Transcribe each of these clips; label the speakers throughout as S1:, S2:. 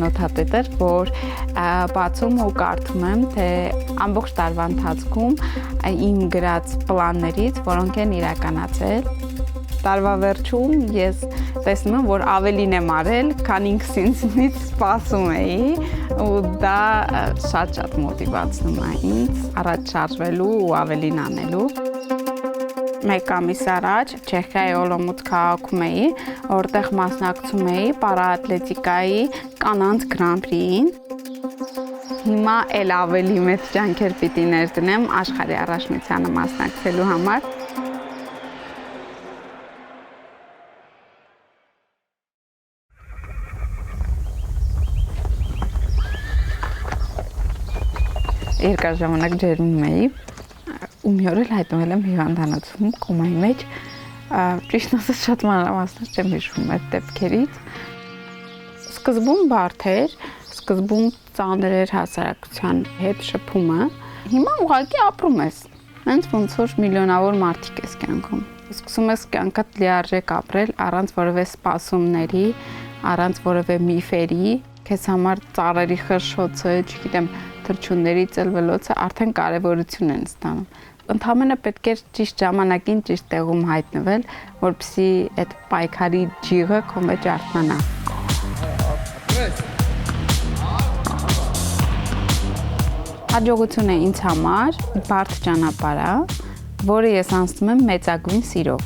S1: անօթատետ էր, որ բացում ու կարդում եմ, թե ամբողջ տարվա ընթացքում իմ գրած պլաններից, որոնք են իրականացել։ Տարվա վերջում ես տեսնում եմ, որ ավելին եմ արել, քան ինքս ինձնից սպասում էի, ու դա շատ մոտիվացնում է ինձ առաջ շարժվելու ու ավելին անելու։ Մեկ ամիս առաջ Չեխիայի Օլոմուց քաղաքում էի, որտեղ մասնակցում էի պարաատլետիկայի կանանց Գրանպրիին։ Հիմա էլ ավելի մեծ ջանքեր պիտի ներդնեմ աշխարհի առաջնությանը մասնակցելու համար։ Երկար ժամանակ ջերմում էի ու մի օր էլ հայտնվել եմ հիվանդանոցում կոմայի մեջ, ճիշտ ասած շատ մանրամասներ չեմ հիշում այդ դեպքերից։ Սկզբում բարդ էր, սկզբում ծանր էր հասարակության հետ շփումը, հիմա ուղղակի ապրում ես, հենց ոնց որ միլիոնավոր մարդիկ ես կյանքում։ Սկսում ես կյանքդ լիարժեք ապրել առանց որևէ սպասումների, առանց որևէ միֆերի, քեզ համար ծառերի խրշոցը, չգիտեմ, թռչունների ծլվելոցը արդեն կարևորություն են ստանում։ Ընդհանրապես պետք է ճիշտ ժամանակին ճիշտ տեղում հայտնվել, որպեսզի այդ պայքարի ջիղը քո մեջ արթնանա։ Հաջողությունը ինձ համար բարդ ճանապարհ է, որը ես անցնում եմ մեծագույն սիրով։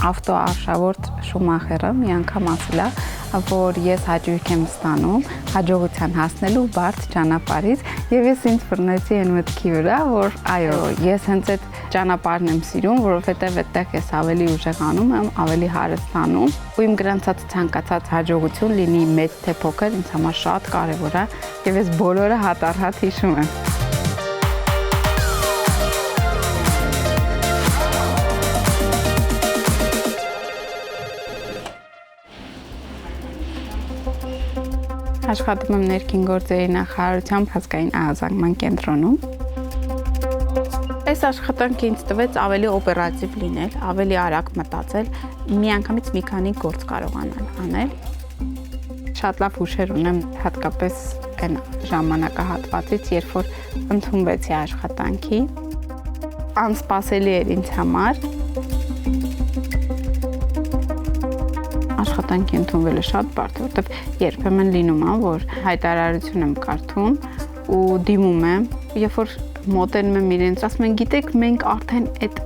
S1: Ավտոարշավորդ Շումախերը մի անգամ ասել է, որ ես հաճույք եմ ստանում հաջողության հասնելու բարդ ճանապարհից, եւ ես ինձ բռնեցի այն մտքի վրա, որ այո, ես հենց այդ ճանապարհն եմ սիրում, որովհետեւ այդտեղ ես ավելի ուժեղանում եմ, ավելի հարստանում, ու իմ գրանցած ցանկացած հաջողություն լինի մեծ թե փոքր, ինձ համար շատ կարեւոր է, եւ ես բոլորը հատ-առհատ հիշում եմ։ Աշխատում եմ ներքին գործերի նախարարության ազգային ահազանգման կենտրոնում։ Այս աշխատանքը ինձ տվեց ավելի օպերատիվ լինել, ավելի արագ մտածել, միանգամից մի քանի գործ կարողանալ անել։ Շատ լավ հուշեր ունեմ, հատկապես այն ժամանակահատվածից, երբ որ ընդունվեցի աշխատանքի։ Անսպասելի էր ինձ համար։ Աշխատանքի ընդունվելը շատ բարդ է, որովհետև երբեմն լինում է, որ հայտարարություն եմ կարդում ու դիմում եմ, երբ որ մոտենում եմ իրենց, ասում են, գիտեք, մենք արդեն այդ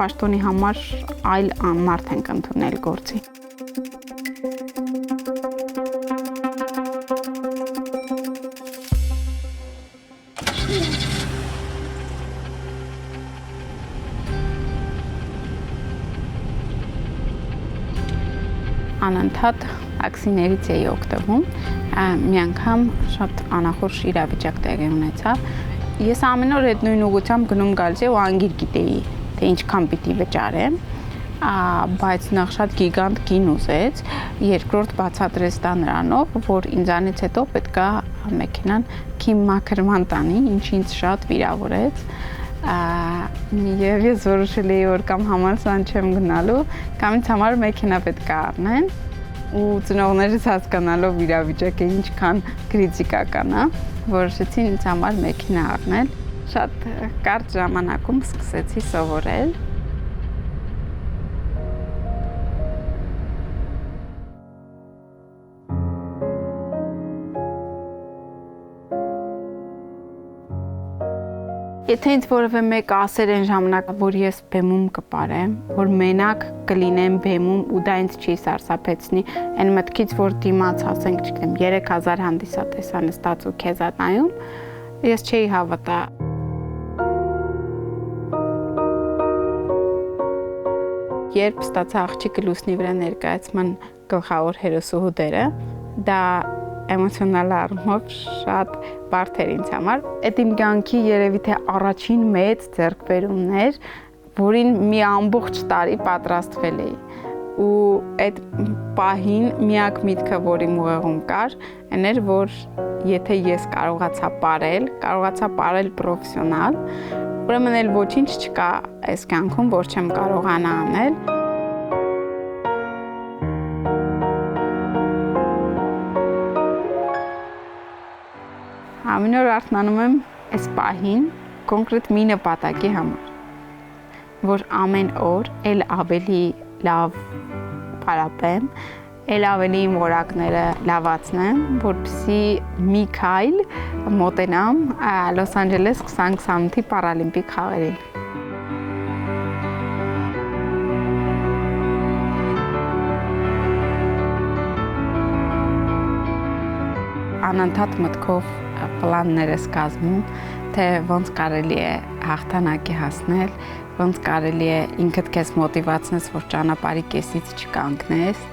S1: պաշտոնի համար այլ մարդ ենք ընդունել գործի։ Անընդհատ տաքսիներից էի օգտվում, մի անգամ շատ անախորժ իրավիճակ տեղի ունեցավ։ Ես ամեն օր այդ նույն ուղղությամբ գնում գալիս ու անգիր գիտեի, թե ինչքան պիտի վճարեմ, բայց նախ շատ գիգանտ գին ուզեց, երկրորդ բացատրեց դա նրանով, որ ինձանից հետո պետք է մեքենան քիմմաքրման տանի, ինչը ինձ շատ վիրավորեց։ Եվ ես որոշել էի, որ կամ համալսարան չեմ գնալու, կամ ինձ համար մեքենա պետք է առնեն, ու ծնողներս հասկանալով իրավիճակը ինչքան կրիտիկական է, որոշեցի ինձ համար մեքենա առնել։ Շատ կարճ ժամանակում սկսեցի սովորել։ Եթե ինձ որևէ մեկ ասեր այն ժամանակ, որ ես բեմում կպարեմ, որ մենակ կլինեմ բեմում ու դա ինձ չի սարսափեցնի, այն մտքից, որ դիմաց, ասենք, չգիտեմ, 3000 հանդիսատեսան նստած ու քեզ նայում, ես չէի հավատա։ Երբ ստացա աղջիկը լուսնի վրա ներկայացման գլխավոր հերոսուհու դերը, դա էմոցիոնալ առումով շատ բարդ էր ինձ համար։ Այդ իմ կյանքի երևի թե առաջին մեծ ձեռքբերումն էր, որին մի ամբողջ տարի պատրաստվել էի։ Ու այդ պահին միակ միտքը, որ իմ ուղեղում կար, այն էր, որ եթե ես կարողացա ապրել պրոֆեսիոնալ, ուրեմն էլ ոչինչ չկա այս կյանքում, որ չեմ կարողանա անել։ ամեն օր արթնանում եմ այս պահին կոնկրետ մի նպատակի համար, որ ամեն օր էլ ավելի լավ պարապեմ, էլ ավելի իմ որակները լավացնեմ, որպեսզի մի քայլ մոտենամ Լոս Անջելես 2028-ի պարալիմպիկ խաղերին։ Անընդհատ մտքով պլաններ ես կազմում, թե ոնց կարելի է հաղթանակի հասնել, ոնց կարելի է ինքդ քեզ մոտիվացնես, որ ճանապարհի կեսից չկանգնես,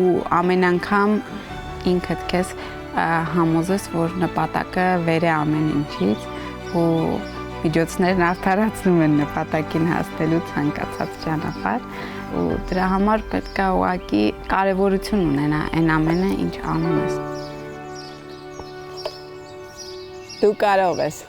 S1: ու ամեն անգամ ինքդ քեզ համոզես, որ նպատակը վեր է ամեն ինչից, ու միջոցներն արդարացնում են նպատակին հասնելու ցանկացած ճանապարհ, ու դրա համար պետք է ուղղակի կարևորություն ունենա այն ամենը, ինչ անում ես։ Դու կարող ես։